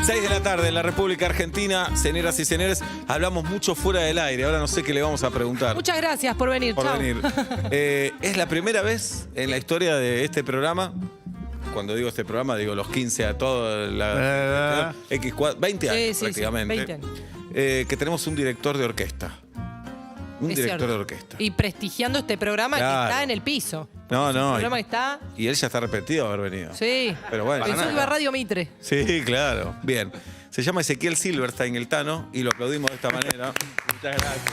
6 de la tarde en la República Argentina, señoras y señores, hablamos mucho fuera del aire, ahora no sé qué le vamos a preguntar. Muchas gracias por venir. Por Chau. venir. Es la primera vez en la historia de este programa, cuando digo este programa, digo los 15 a toda la... X4, 20 años Sí, prácticamente, 20 años. Que tenemos un director de orquesta. Un Es director cierto. de orquesta. Y prestigiando este programa Claro. que está en el piso. No, El no. programa que está... Y él ya está arrepentido de haber venido. Sí. Pero bueno, Pensó para que iba a nada. Radio Mitre. Sí, claro. Bien. Se llama Ezequiel Silverstein, el Tano, y lo aplaudimos de esta manera. Muchas gracias.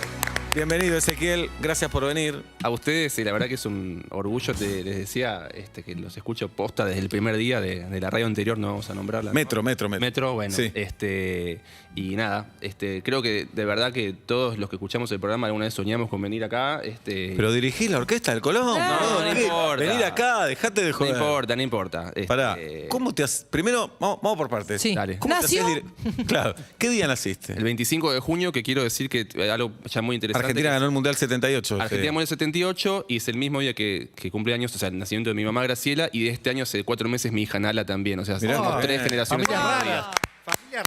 Bienvenido, Ezequiel. Gracias por venir. A ustedes, la verdad que es un orgullo, les decía, que los escucho posta desde el primer día de la radio anterior, no vamos a nombrarla, ¿no? Metro. Metro, bueno, Sí. Y nada, creo que de verdad que todos los que escuchamos el programa alguna vez soñamos con venir acá, Pero dirigís la orquesta del Colón. No ¿qué? importa. Venir acá, dejate de No joder. importa, no importa. Pará, ¿cómo te haces? Primero, vamos por partes. Sí. Dale. ¿Cómo te ¿Nació? haces Claro, ¿qué día naciste? El 25 de junio, que quiero decir que algo ya muy interesante. Argentina ganó el Mundial 78. Argentina ganó el 78 y es el mismo día que cumple años, o sea, el nacimiento de mi mamá Graciela, y de este año hace 4 meses mi hija Nala también. O sea, Mirá, somos bien. 3 generaciones. Familia en un rara. día.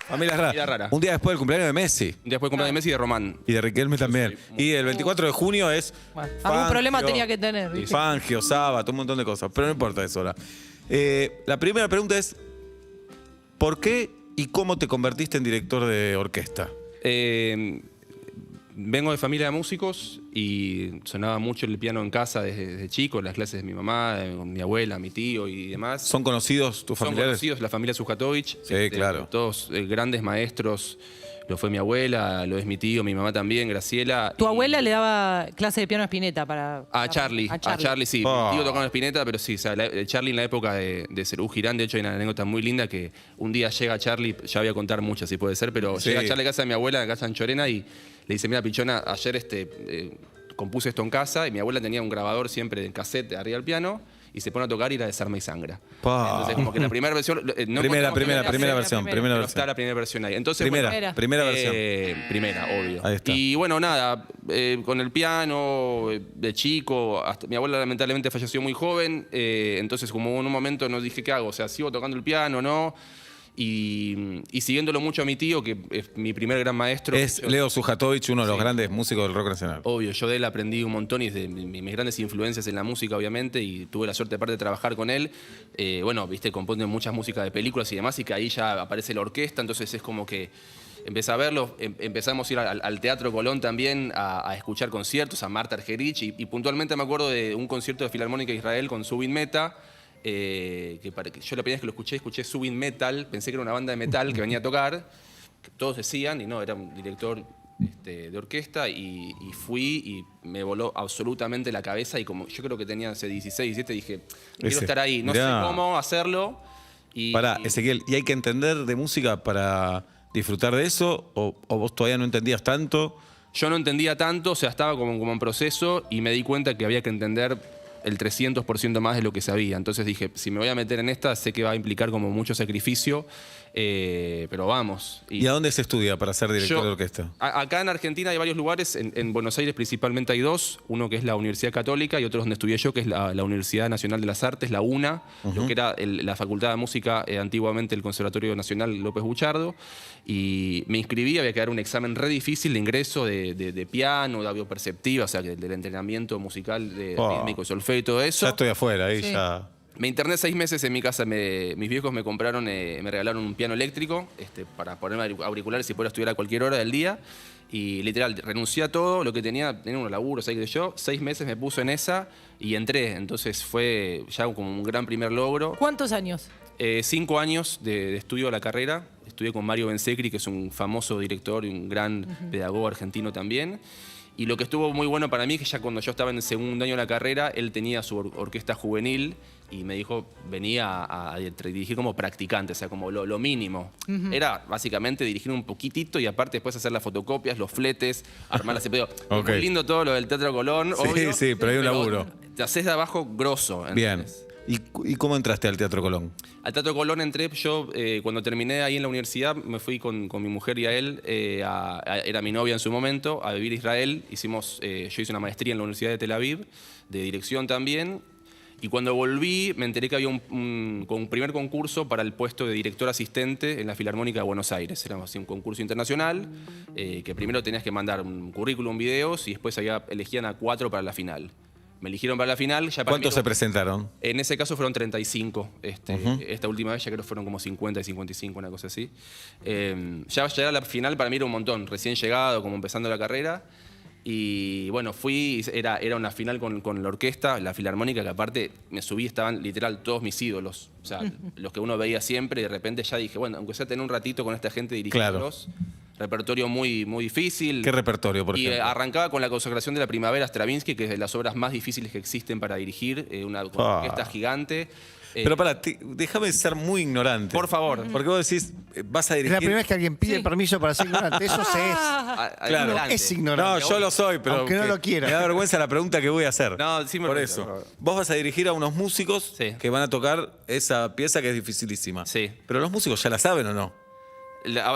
Familia rara. Familia rara. Un día después del cumpleaños de Messi. Un día después cumpleaños de Messi y de Román. Y de Riquelme también. Y el 24 de junio es... Bueno, algún problema tenía que tener, ¿viste? Fangio, Sábato, un montón de cosas. Pero no importa eso ahora. La primera pregunta es, ¿por qué y cómo te convertiste en director de orquesta? Vengo de familia de músicos y sonaba mucho el piano en casa desde chico, en las clases de mi mamá, con mi abuela, mi tío y demás. ¿Son conocidos tus Son familiares? conocidos, la familia Sujatovich. Sí, claro. Todos grandes maestros. Lo fue mi abuela, lo es mi tío, mi mamá también, Graciela. Tu y- abuela le daba clase de piano a Spinetta para... A Charlie, sí. Oh. Mi tío tocaba en Spinetta, pero sí, o sea, Charlie en la época de Serú Girán, de hecho hay una anécdota muy linda que un día llega Charlie, ya voy a contar muchas si puede ser, pero Sí. llega Charlie a casa de mi abuela, a casa en Chorena, y le dice, mira, Pichona, ayer compuse esto en casa, y mi abuela tenía un grabador siempre en cassette arriba del piano, y se pone a tocar y la Desarma y Sangra. Pa. Entonces, como que la primera versión... no Primera encontramos versión, pero primera está versión. la primera versión ahí. Entonces, Primera bueno, versión. Primera, obvio. Ahí está. Y bueno, nada, con el piano, de chico, mi abuela lamentablemente falleció muy joven, entonces como en un momento no dije, ¿qué hago? O sea, ¿sigo tocando el piano o no? Y siguiéndolo mucho a mi tío, que es mi primer gran maestro. Es yo- Leo Sujatovich, uno de los Sí. grandes músicos del rock nacional. Obvio, yo de él aprendí un montón y es de mis grandes influencias en la música, obviamente, y tuve la suerte aparte de trabajar con él. Bueno, viste, compone muchas músicas de películas y demás, y que ahí ya aparece la orquesta, entonces es como que empecé a verlo, empezamos a ir al Teatro Colón también a escuchar conciertos, a Marta Argerich, y puntualmente me acuerdo de un concierto de Filarmónica de Israel con Subin Meta, que yo la primera vez que lo escuché Subin Metal, pensé que era una banda de metal que venía a tocar, que todos decían, y no, era un director de orquesta, y fui y me voló absolutamente la cabeza, y como yo creo que tenía hace 16, 17, dije, quiero Ese. estar ahí, no Mirá. sé cómo hacerlo. Pará, Ezequiel, ¿y hay que entender de música para disfrutar de eso? ¿O vos todavía no entendías tanto? Yo no entendía tanto, o sea, estaba como en proceso y me di cuenta que había que entender el 300% más de lo que sabía. Entonces dije, si me voy a meter en esta, sé que va a implicar como mucho sacrificio, pero vamos. ¿Y a dónde se estudia para ser director Yo- de orquesta? Acá en Argentina hay varios lugares, en Buenos Aires principalmente hay dos, uno que es la Universidad Católica y otro donde estudié yo, que es la Universidad Nacional de las Artes, la UNA, lo que era la Facultad de Música, antiguamente el Conservatorio Nacional López Buchardo, y me inscribí, había que dar un examen re difícil de ingreso de piano, de audioperceptiva, o sea, del entrenamiento musical, de Oh. rítmico y solfeo y todo eso. Ya estoy afuera, ahí Sí. ya... Me interné 6 meses en mi casa. Mis viejos me compraron, me regalaron un piano eléctrico para ponerme auriculares y poder estudiar a cualquier hora del día. Y literal, renuncié a todo lo que tenía unos laburos ahí de yo. 6 meses me puse en esa y entré. Entonces fue ya como un gran primer logro. ¿Cuántos años? 5 años de estudio de la carrera. Estudié con Mario Bensecri, que es un famoso director y un gran pedagogo argentino también. Y lo que estuvo muy bueno para mí es que ya cuando yo estaba en el segundo año de la carrera, él tenía su orquesta juvenil y me dijo, venía a dirigir como practicante, o sea, como lo mínimo. Era básicamente dirigir un poquitito y aparte después hacer las fotocopias, los fletes, armar las... Pero Ok. muy lindo todo lo del Teatro Colón, Sí, obvio, sí, pero hay un laburo. Te haces de abajo grosso. Bien. ¿entendés? ¿Y cómo entraste al Teatro Colón? Al Teatro Colón entré yo, cuando terminé ahí en la universidad, me fui con mi mujer y a él, era mi novia en su momento, a vivir a Israel. Yo hice una maestría en la Universidad de Tel Aviv, de dirección también. Y cuando volví, me enteré que había un primer concurso para el puesto de director asistente en la Filarmónica de Buenos Aires. Era así un concurso internacional, que primero tenías que mandar un currículum, videos, y después elegían a 4 para la final. Me eligieron para la final. Ya ¿Cuántos se presentaron? En ese caso fueron 35. Esta última vez ya creo que fueron como 50 y 55, una cosa así. Ya llegar a la final para mí era un montón. Recién llegado, como empezando la carrera. Y bueno, fui, era una final con la orquesta, la Filarmónica, que aparte me subí, estaban literal todos mis ídolos. O sea, los que uno veía siempre, y de repente ya dije, bueno, aunque sea tener un ratito con esta gente dirigiéndolos. Claro. Repertorio muy, muy difícil. ¿Qué repertorio, por ejemplo? Y arrancaba con la consagración de la Primavera Stravinsky, que es de las obras más difíciles que existen para dirigir, una orquesta gigante. Pero déjame ser muy ignorante. Por favor. Porque vos decís, vas a dirigir... Es la primera vez que alguien pide permiso para ser ignorante. Eso se es. Claro. Uno es ignorante. No, yo lo soy, pero... Aunque no lo quiera. Me da vergüenza la pregunta que voy a hacer. No, sí me Por pregunto, eso. por favor. Vos vas a dirigir a unos músicos que van a tocar esa pieza que es dificilísima. Sí. Pero los músicos ya la saben, ¿o no?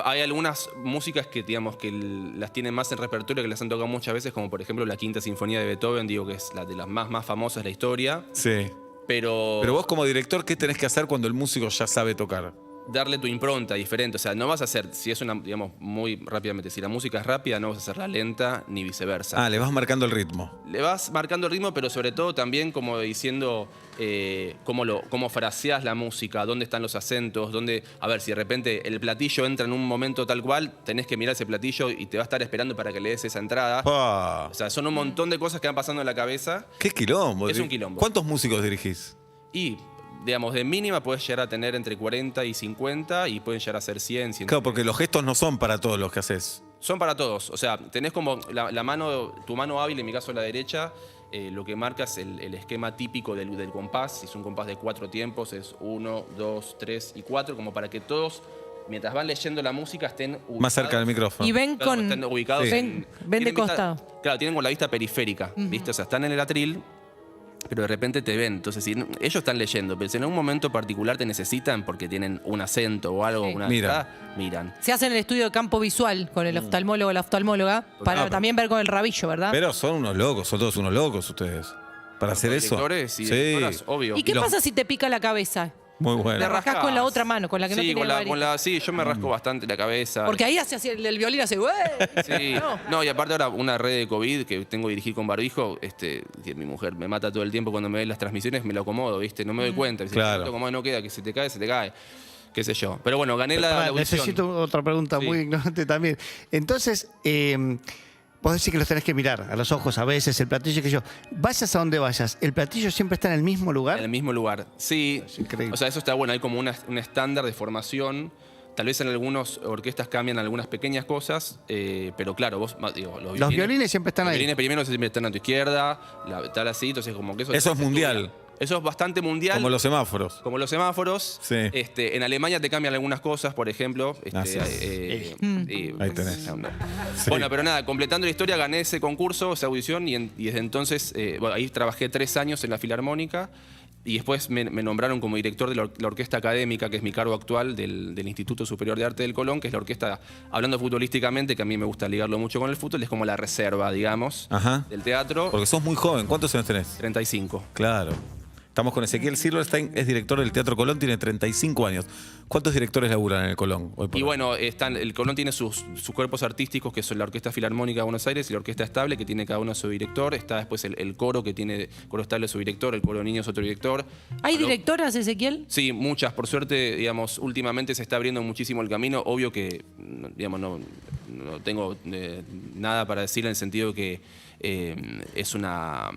Hay algunas músicas que, digamos, que las tienen más en repertorio, que las han tocado muchas veces, como por ejemplo la Quinta Sinfonía de Beethoven, digo que es la de las más famosas de la historia. Sí. Pero vos como director, ¿qué tenés que hacer cuando el músico ya sabe tocar? Darle tu impronta diferente. O sea, no vas a hacer, si es una, digamos, muy rápidamente, si la música es rápida, no vas a hacerla lenta ni viceversa. Le vas marcando el ritmo. Le vas marcando el ritmo, pero sobre todo también como diciendo cómo fraseás la música, dónde están los acentos, a ver, si de repente el platillo entra en un momento tal cual, tenés que mirar ese platillo y te va a estar esperando para que le des esa entrada. O sea, son un montón de cosas que van pasando en la cabeza. ¡Qué quilombo! Es un quilombo. ¿Cuántos músicos dirigís? Y, digamos, de mínima puedes llegar a tener entre 40 y 50 y pueden llegar a ser 100, 100. Claro, porque los gestos no son para todos los que haces. Son para todos. O sea, tenés como tu mano hábil, en mi caso la derecha, lo que marca es el esquema típico del compás. Si es un compás de 4 tiempos, es 1, 2, 3 y 4, como para que todos, mientras van leyendo la música, estén ubicados. Más cerca del micrófono. Y ven Claro, con... estén ubicados Ven de costado. Claro, tienen con la vista periférica, ¿viste? O sea, están en el atril, pero de repente te ven. Entonces, ellos están leyendo, pero si en un momento particular te necesitan porque tienen un acento o algo, miran. Se hace en el estudio de campo visual con el oftalmólogo o la oftalmóloga para también ver con el rabillo, ¿verdad? Pero son unos locos, son todos unos locos ustedes. Para hacer eso. Directores y directoras, obvio. ¿Y qué pasa si te pica la cabeza? Muy bueno. Te rascás con la otra mano, con la que no tenía varita. Sí, yo me rasco bastante la cabeza. Porque ahí hace así, el violín hace... Sí. No, y aparte ahora una red de COVID que tengo que dirigir con barbijo, que mi mujer me mata todo el tiempo cuando me ve las transmisiones, me lo acomodo, ¿viste? No me doy cuenta. Claro. Como no queda, que se te cae. Qué sé yo. Pero bueno, gané la audición. Necesito otra pregunta muy ignorante también. Entonces, vos decís que los tenés que mirar a los ojos a veces, el platillo que yo. Vayas a donde vayas, ¿el platillo siempre está en el mismo lugar? En el mismo lugar, sí. Es increíble. O sea, eso está bueno. Hay como un estándar de formación. Tal vez en algunas orquestas cambian algunas pequeñas cosas, pero claro, Los violines siempre están ahí. Los violines primero siempre están a tu izquierda, tal así, entonces como que eso es mundial. Eso es bastante mundial. Como los semáforos. Como los semáforos. Sí. En Alemania te cambian algunas cosas, por ejemplo. Ahí tenés. Sí. Bueno, pero nada, completando la historia, gané ese concurso, esa audición, y desde entonces, ahí trabajé 3 años en la Filarmónica. Y después me nombraron como director de la orquesta académica, que es mi cargo actual, del Instituto Superior de Arte del Colón, que es la orquesta, hablando futbolísticamente, que a mí me gusta ligarlo mucho con el fútbol, es como la reserva, digamos, del teatro. Porque sos muy joven. ¿Cuántos años tenés? 35. Claro. Estamos con Ezequiel Silverstein, es director del Teatro Colón, tiene 35 años. ¿Cuántos directores laburan en el Colón hoy por hoy? Bueno, el Colón tiene sus cuerpos artísticos, que son la Orquesta Filarmónica de Buenos Aires y la Orquesta Estable, que tiene cada uno su director. Está después el coro, que tiene coro estable su director, el coro de niños otro director. ¿Hay directoras, Ezequiel? Sí, muchas. Por suerte, digamos, últimamente se está abriendo muchísimo el camino. Obvio que, digamos, no tengo nada para decir en el sentido que es una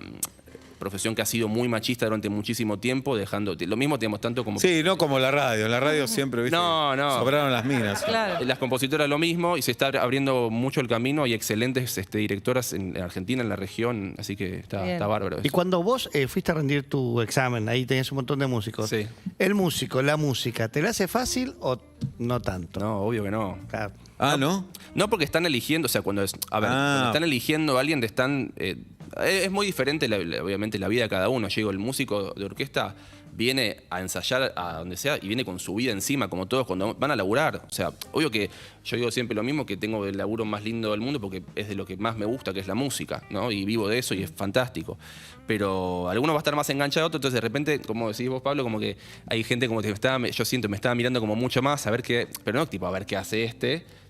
profesión que ha sido muy machista durante muchísimo tiempo, dejando lo mismo, digamos, tanto como... Sí, no como la radio. En la radio siempre, ¿viste? No. Sobraron las minas. Claro. Las compositoras lo mismo, y se está abriendo mucho el camino. Hay excelentes directoras en Argentina, en la región, así que está bárbaro eso. Y cuando vos fuiste a rendir tu examen, ahí tenías un montón de músicos. Sí. El músico, la música, ¿te la hace fácil o no tanto? No, obvio que no. Claro. ¿No? No, porque están eligiendo, o sea, cuando están eligiendo a alguien, es muy diferente, obviamente, la vida de cada uno. Yo digo, el músico de orquesta viene a ensayar a donde sea y viene con su vida encima, como todos cuando van a laburar. O sea, obvio que yo digo siempre lo mismo, que tengo el laburo más lindo del mundo porque es de lo que más me gusta, que es la música, ¿no? Y vivo de eso y es fantástico. Pero alguno va a estar más enganchado, entonces de repente, como decís vos, Pablo, como que hay gente como que yo siento, me estaba mirando como mucho más a ver qué, pero no tipo a ver qué hace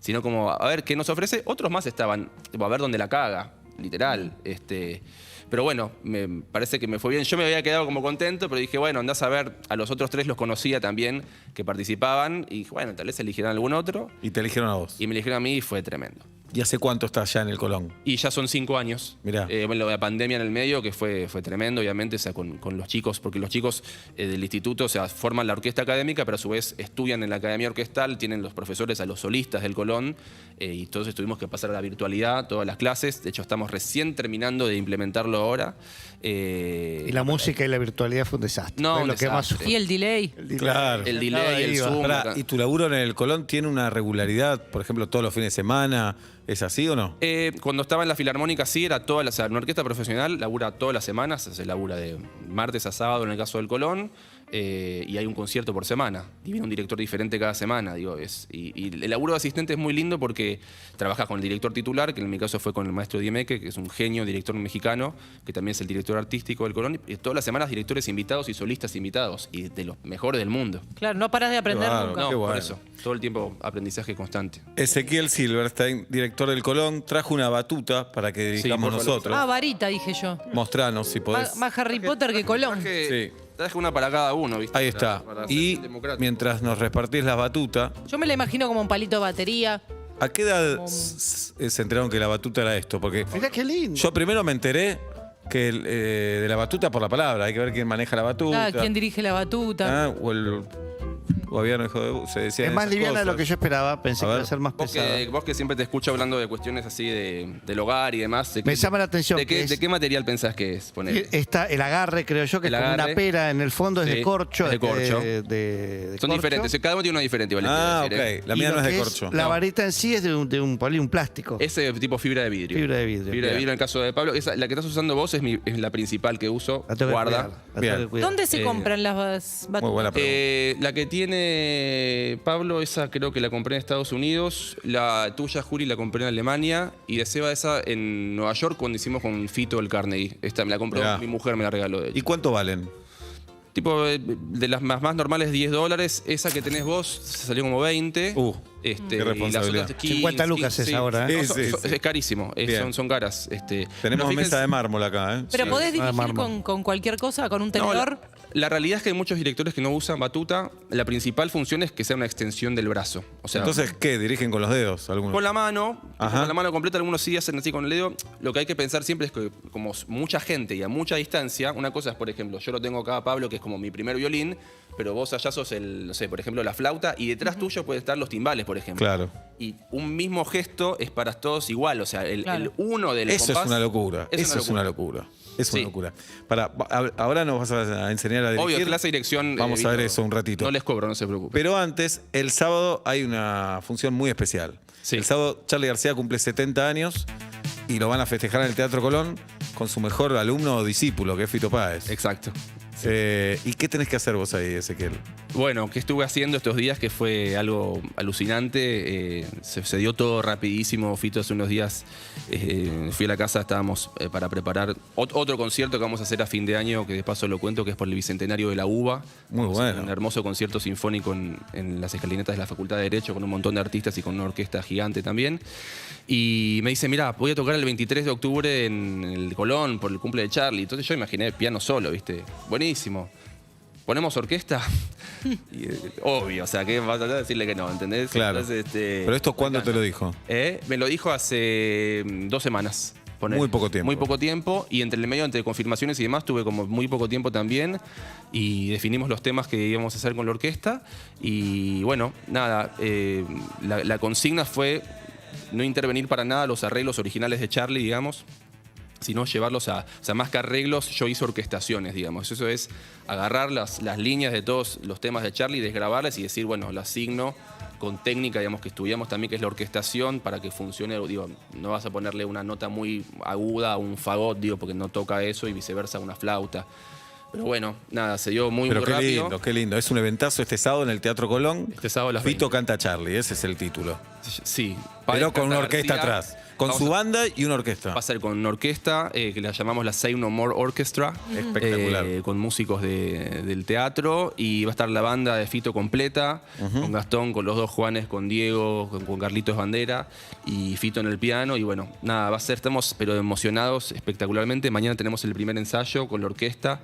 sino como a ver qué nos ofrece. Otros más estaban, tipo, a ver dónde la caga, literal. Pero bueno, me parece que me fue bien. Yo me había quedado como contento, pero dije, bueno, andás a ver, a los otros 3 los conocía también, que participaban, y dije, bueno, tal vez eligieran algún otro. Y te eligieron a vos. Y me eligieron a mí y fue tremendo. ¿Y hace cuánto estás ya en el Colón? Y ya son 5 años. Mirá. Bueno, la pandemia en el medio, que fue tremendo, obviamente, o sea, con los chicos, porque los chicos del instituto, o sea, forman la orquesta académica, pero a su vez estudian en la academia orquestal, tienen los profesores a los solistas del Colón, y entonces tuvimos que pasar a la virtualidad, todas las clases. De hecho, estamos recién terminando de implementarlo ahora. Y la música y la virtualidad fue un desastre. No, Fue un lo que más desastre. Y el delay. Claro. El delay, el Zoom. Pará, ¿y tu laburo en el Colón tiene una regularidad? Por ejemplo, todos los fines de semana. ¿Es así o no? Cuando estaba en la Filarmónica sí, era toda o sea, una orquesta profesional labura todas las semanas, se labura de martes a sábado en el caso del Colón, y hay un concierto por semana, y viene un director diferente cada semana, digo, y el laburo de asistente es muy lindo porque trabajas con el director titular, que en mi caso fue con el maestro Diemeque, que es un genio, director mexicano, que también es el director artístico del Colón, y todas las semanas directores invitados y solistas invitados, y de los mejores del mundo. Claro, no paras de aprender Qué nunca. No, Qué bueno. por eso, todo el tiempo aprendizaje constante. Ezequiel Silverstein, director del Colón, trajo una batuta para que dirigamos por favor. nosotros. Ah, varita, dije yo. Mostranos si podés. Más Harry Potter que Colón. Traje una para cada uno, ¿viste? Ahí está. Para ser Y democrático. mientras nos repartís las batutas, Yo me la imagino como un palito de batería. ¿a qué edad se enteraron que la batuta era esto? Porque Mirá qué lindo. yo primero me enteré que de la batuta por la palabra. Hay que ver quién maneja la batuta. Ah, ¿quién dirige la batuta? Ah, o el gobierno se decía. Es más liviana de lo que yo esperaba. Pensé A que ver. iba a ser más pesada. Vos que siempre te escucho hablando de cuestiones así del hogar y demás. Me llama la atención ¿De que qué, es- de qué material pensás que es? Poner? Está el agarre, creo yo, que El es como una agarre. pera en el fondo, es Sí, de corcho. es de corcho. de Son corcho. diferentes, cada uno tiene una diferente. Vale, Ah, ok. quiero decir, La Y mía lo no es de que corcho. La No. varita en sí es de un plástico. Ese tipo fibra de vidrio. Fibra de vidrio. Fibra de Bien. vidrio en el caso de Pablo. La que estás usando vos es la principal que uso. La tengo que Guarda. cuidar, la tengo Bien. que cuidar. ¿Dónde se compran las batutas? Muy buena pregunta. La que tiene Pablo, esa creo que la compré en Estados Unidos. La tuya, Juli, la compré en Alemania. Y de Seba esa en Nueva York cuando hicimos con Fito el Carnegie. Esta me la compró Mirá. mi mujer, me la regaló de hecho. ¿Y cuánto valen? Tipo, de las más normales, $10. Esa que tenés vos se salió como 20. Qué y las responsabilidad. otras 15, 50 lucas es ahora, ¿eh? No, Sí, sí. es carísimo, Bien. son caras. Tenemos pero fíjense- mesa de mármol acá, ¿eh? Pero podés dirigir mármol. con cualquier cosa, con un No, tenedor. la realidad es que hay muchos directores que no usan batuta. La principal función es que sea una extensión del brazo. O sea, Entonces, ¿qué? ¿Dirigen con los dedos algunos? con la mano, Ajá. con la mano completa, algunos sí hacen así con el dedo. Lo que hay que pensar siempre es que, como mucha gente y a mucha distancia, una cosa es, por ejemplo, yo lo tengo acá a Pablo, que es como mi primer violín, pero vos allá sos no sé, por ejemplo, la flauta, y detrás tuyo pueden estar los timbales, por ejemplo. Claro. Y un mismo gesto es para todos igual, o sea, el Claro. uno del Eso compás es una locura. Eso es una locura. Es Sí. una locura. Ahora nos vas a enseñar a dirigir. Obvio, clase de dirección. Vamos a ver y eso un ratito. No les cobro, no se preocupen. Pero antes, el sábado hay una función muy especial. Sí. El sábado Charly García cumple 70 años y lo van a festejar en el Teatro Colón con su mejor alumno o discípulo, que es Fito Páez. Exacto. ¿Y qué tenés que hacer vos ahí, Ezequiel? Bueno, ¿qué estuve haciendo estos días? Que fue algo alucinante. Se dio todo rapidísimo. Fito, hace unos días fui a la casa, estábamos para preparar otro concierto que vamos a hacer a fin de año, que de paso lo cuento, que es por el bicentenario de la UBA. Muy Vamos a hacer bueno. Un hermoso concierto sinfónico en las escalinatas de la Facultad de Derecho, con un montón de artistas y con una orquesta gigante también. Y me dice, mira, voy a tocar el 23 de octubre en el Colón por el cumple de Charly. Entonces yo imaginé piano solo, ¿viste? Buenísimo. ¿Ponemos orquesta? Y, obvio, o sea, ¿qué vas a decirle que no? ¿Entendés? Claro. Entonces, ¿Pero esto cuándo te lo dijo? Me lo dijo hace 2 semanas. ponele. Muy poco tiempo. Muy poco tiempo. Y entre el medio, entre confirmaciones y demás, tuve como muy poco tiempo también. Y definimos los temas que íbamos a hacer con la orquesta. Y bueno, nada, la consigna fue no intervenir para nada los arreglos originales de Charly, digamos, sino llevarlos a... O sea, más que arreglos, yo hice orquestaciones, digamos. Eso es agarrar las líneas de todos los temas de Charly, desgrabarlas y decir, bueno, las signo con técnica, digamos, que estudiamos también, que es la orquestación, para que funcione. Digo, no vas a ponerle una nota muy aguda a un fagot, digo, porque no toca eso, y viceversa a una flauta. Pero bueno, nada, se dio muy Pero qué rápido. lindo, qué lindo. Es un eventazo este sábado en el Teatro Colón. Este sábado a las Fito 20. canta Charlie, ese es el título. Sí. Pero con una García orquesta atrás. Con Vamos su a- banda y una orquesta. Va a ser con una orquesta que la llamamos la Say No More Orchestra. Espectacular. Con músicos del teatro. Y va a estar la banda de Fito completa. Con Gastón, con los dos Juanes, con Diego, con Carlitos Bandera. Y Fito en el piano. Y bueno, nada, va a ser, estamos pero emocionados espectacularmente. Mañana tenemos el primer ensayo con la orquesta.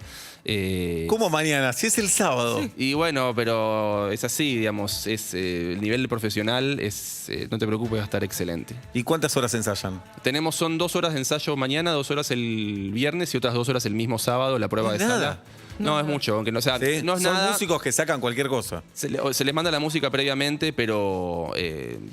¿Cómo mañana? Si es el sábado. Y bueno, pero es así, digamos. El nivel profesional no te preocupes, va a estar excelente. ¿Y cuántas horas ensayan? Son 2 horas de ensayo mañana, 2 horas el viernes y otras 2 horas el mismo sábado, la prueba ¿Es de nada? sala. No, es mucho, aunque no, o sea, ¿Sí? no es Son nada. músicos que sacan cualquier cosa. Se les manda la música previamente, pero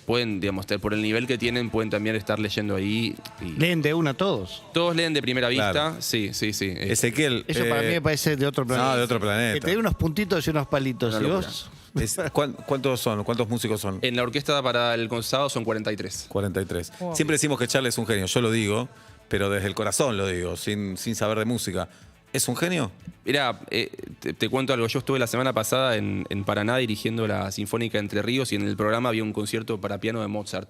pueden, digamos, por el nivel que tienen, pueden también estar leyendo ahí. Y Leen de una todos. todos leen de primera vista. Claro. Sí. Ezequiel. Eso para mí me parece de otro planeta. No, de otro planeta. Que te dé unos puntitos y unos palitos. Una ¿Y locura. vos? ¿Cuántos son? ¿Cuántos músicos son? En la orquesta para el sábado son 43. 43. Siempre decimos que Charlie es un genio. Yo lo digo, pero desde el corazón lo digo, sin saber de música. ¿Es un genio? Mirá, te cuento algo. Yo estuve la semana pasada en Paraná dirigiendo la Sinfónica Entre Ríos y en el programa había un concierto para piano de Mozart.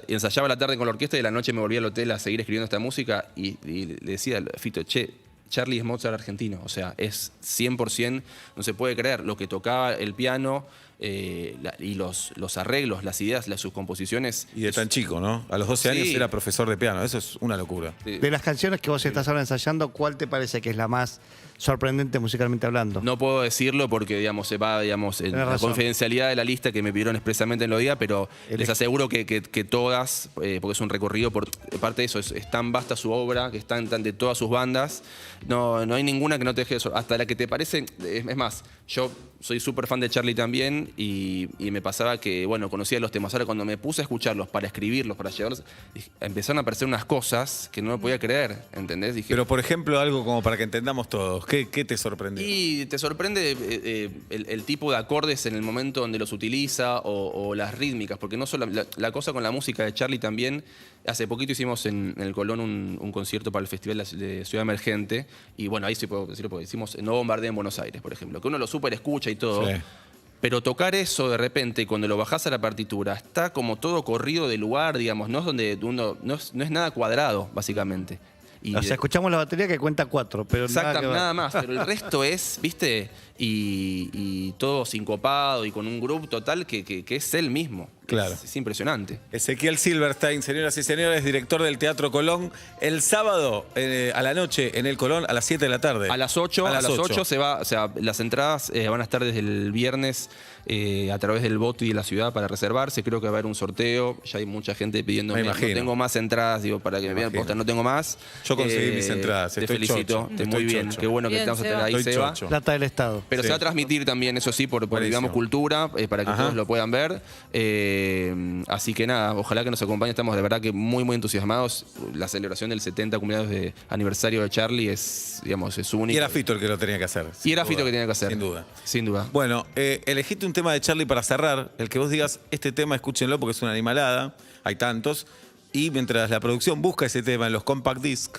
Ensayaba la tarde con la orquesta y a la noche me volví al hotel a seguir escribiendo esta música y le decía a Fito, Charlie es Mozart argentino. O sea, es 100%, no se puede creer, lo que tocaba el piano y los arreglos, las ideas, sus composiciones. Y de tan chico, ¿no? A los 12 Sí. años era profesor de piano. Eso es una locura. De las canciones que vos estás ahora ensayando, ¿cuál te parece que es la más sorprendente musicalmente hablando? No puedo decirlo porque, digamos, se va, digamos, en Tenés la razón. confidencialidad de la lista que me pidieron expresamente en lo día, pero les aseguro que todas, porque es un recorrido, por parte de eso, es tan vasta su obra, que están de todas sus bandas, no hay ninguna que no te deje eso. Hasta la que te parece, es más, yo soy súper fan de Charlie también y me pasaba que, bueno, conocía los temas. Ahora cuando me puse a escucharlos, para escribirlos, para llevarlos, empezaron a aparecer unas cosas que no me podía creer, ¿entendés? Dije, Pero, por ejemplo, algo como para que entendamos todos. ¿Qué te sorprendió? y te sorprende el tipo de acordes en el momento donde los utiliza o las rítmicas, porque no solo la cosa con la música de Charlie también. Hace poquito hicimos en el Colón un concierto para el Festival de Ciudad Emergente y bueno, ahí sí puedo decirlo porque hicimos No Bombardeen en Buenos Aires, por ejemplo, que uno lo súper escucha y todo. Sí. Pero tocar eso de repente, cuando lo bajás a la partitura, está como todo corrido de lugar, digamos, no es donde uno, no es nada cuadrado, básicamente. Y O sea, escuchamos la batería que cuenta 4, pero Exacto, nada, nada más, pero el resto es, ¿viste? Y todo sincopado y con un grupo total que es él mismo. Claro. Es impresionante. Ezequiel Silverstein, señoras y señores, director del Teatro Colón. El sábado a la noche en el Colón a las 7 de la tarde. A las 8, A las 8. se va, o sea, las entradas van a estar desde el viernes a través del Boti de la ciudad para reservarse. Creo que va a haber un sorteo. Ya hay mucha gente pidiéndome. Me imagino. No tengo más entradas, digo, para que me vean imagino. posta, no tengo más. Yo conseguí mis entradas, Te estoy felicito, chocho, estoy muy bien. chocho. Qué bueno que Bien, estamos a tener Seba. ahí, Estoy Seba. chocho. Plata del Estado. Pero Sí. se va a transmitir también, eso sí, por Buenísimo. digamos, Cultura, para que Ajá. todos lo puedan ver. Así que nada, ojalá que nos acompañe. Estamos de verdad que muy, muy entusiasmados. La celebración del 70 cumpleaños de aniversario de Charlie es, digamos, es única. Y era Fito el que lo tenía que hacer. Y era sin Fito duda, que tenía que hacer. Sin duda. Sin duda. Bueno, elegiste un tema de Charlie para cerrar. El que vos digas, este tema escúchenlo porque es una animalada. Hay tantos. Y mientras la producción busca ese tema en los compact disc,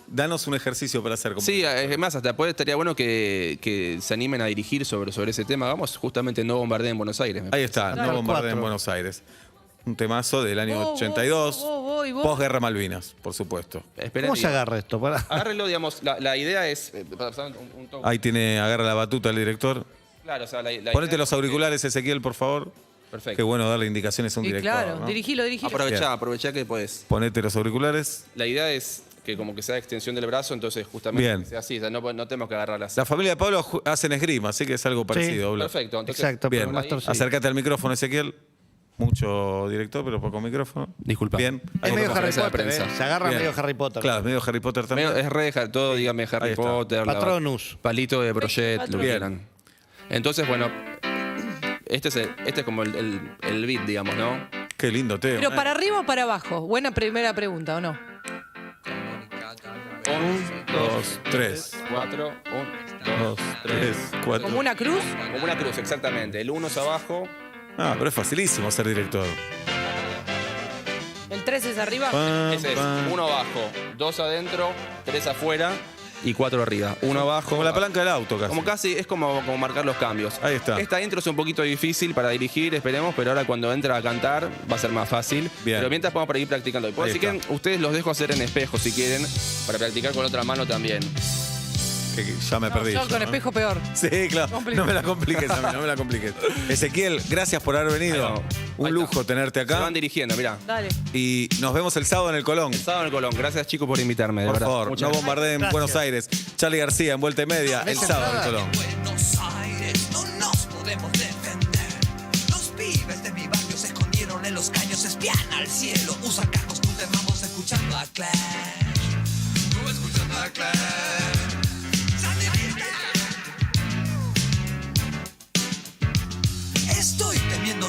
danos un ejercicio para hacer. Sí, es más, hasta estaría bueno que se animen a dirigir sobre ese tema. Hagamos justamente No Bombardeen en Buenos Aires. Ahí está, Claro, No Bombardeen en 4. Buenos Aires. Un temazo del año Vos, 82. vos. Posguerra Malvinas, por supuesto. Esperen, ¿Cómo se agarra esto? Pará. Agárrenlo, digamos, la idea es... un toque. Ahí agarra la batuta el director. Claro, o sea, la Ponete idea los es que- auriculares, Ezequiel, por favor. Perfecto. Qué bueno darle indicaciones a un Y director. claro, ¿no? dirigilo. Aprovechá que podés. Ponete los auriculares. La idea es que como que sea extensión del brazo, entonces justamente Bien. que sea así, o sea, no tenemos que agarrarla así. La familia de Pablo hacen esgrima, así que es algo parecido. Bla. Perfecto, entonces... Exacto, Bien, pero más ahí- torcido. acércate al micrófono, Ezequiel. Mucho director, pero poco micrófono. Disculpa. Bien. Es Ahí medio como Harry conferencia de Potter, prensa. Se agarra Bien. medio Harry Potter. Claro, medio Harry Potter también. Es re, todo dígame Ahí Harry está. Potter, Patronus. Palito de Project, lo que Patronus. quieran. Entonces, bueno, este es como el beat, digamos, ¿no? Qué lindo tema. Pero para arriba o para abajo. Buena primera pregunta, ¿o no? 1, 2, 3. 4, 1, 2, 3, 4. Como una cruz. Como una cruz, exactamente. El 1 es abajo. Ah, pero es facilísimo ser director. El 3 es arriba. Pam, Ese es pam. 1 abajo, 2 adentro, 3 afuera. y 4 arriba. Uno abajo. Como la palanca del auto, casi. Como casi, es como marcar los cambios. Ahí está. Esta intro es un poquito difícil para dirigir, esperemos, pero ahora cuando entra a cantar va a ser más fácil. Bien. Pero mientras podemos para ir practicando. Ahí Así que ustedes los dejo hacer en espejo si quieren, para practicar con otra mano también. Que ya me perdí. Yo yo, con ¿no? espejo peor. Sí, claro. Complicado. No me la compliques a mí, no me la compliques. Ezequiel, gracias por haber venido. Bueno, Un ahí lujo está. tenerte Se acá. van dirigiendo, mirá. Dale. Y nos vemos el sábado en el Colón. Sábado en el Colón. Gracias, chicos, por invitarme. De Por verdad. favor, Muchas no bombardeen Gracias. Buenos Aires. Charly García en Vuelta y Media, el ¿Ves sábado en el entrada? Colón. Buenos Aires no nos podemos defender. Los pibes de mi barrio se escondieron en los caños, espían al cielo, usan cajos, tú te vamos escuchando a Clash. Tú escuchando a Clash. Estoy temiendo